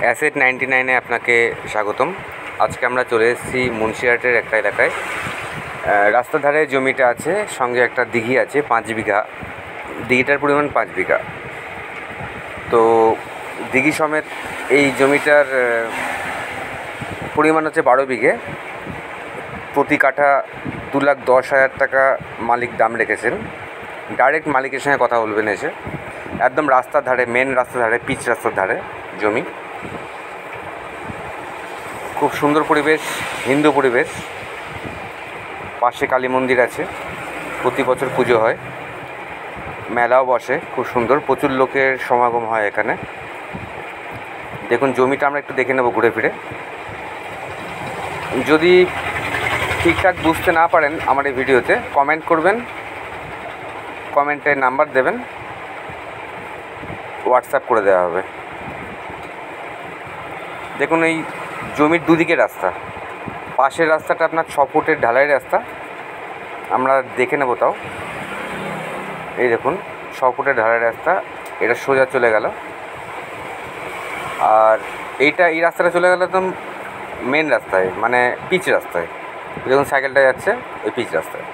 Asset 99-এ আপনাকে স্বাগতম। আজকে আমরা চলে এসেছি মুন্সিরহাটের একটা এলাকায়। রাস্তার ধারে জমিটা আছে, সঙ্গে একটা দিঘি আছে 5 বিঘা। দিঘিটার পরিমাণ 5 বিঘা। তো দিঘি সমেত এই জমিটার পরিমাণ হচ্ছে 12 বিঘে। প্রতি কাঠা 2,10,000 টাকা মালিক দাম রেখেছেন। ডাইরেক্ট মালিকের সঙ্গে কথা বলবেন এসে। একদম রাস্তার ধারে, মেন রাস্তার ধারে, পিচ রাস্তার ধারে জমি। খুব সুন্দর পরিবেশ, হিন্দু পরিবেশ। পাশে কালী মন্দির আছে, প্রতি বছর পুজো হয়, মেলাও বসে খুব সুন্দর, প্রচুর লোকের সমাগম হয় এখানে। দেখুন জমিটা আমরা একটু দেখে নেব ঘুরে ফিরে। যদি ঠিকঠাক বুঝতে না পারেন আমার এই ভিডিওতে, কমেন্ট করবেন, কমেন্টে নাম্বার দেবেন, হোয়াটসঅ্যাপ করে দেওয়া হবে। দেখুন এই জমির দুদিকে রাস্তা, পাশের রাস্তাটা আপনার 6 ফুটের ঢালাই রাস্তা, আমরা দেখে নেব তাও। এই দেখুন 6 ফুটের ঢালাই রাস্তা, এটা সোজা চলে গেল। আর এই রাস্তাটা চলে গেল একদম মেন রাস্তায়, মানে পিচ রাস্তায়। দেখুন সাইকেলটা যাচ্ছে ওই পিচ রাস্তায়।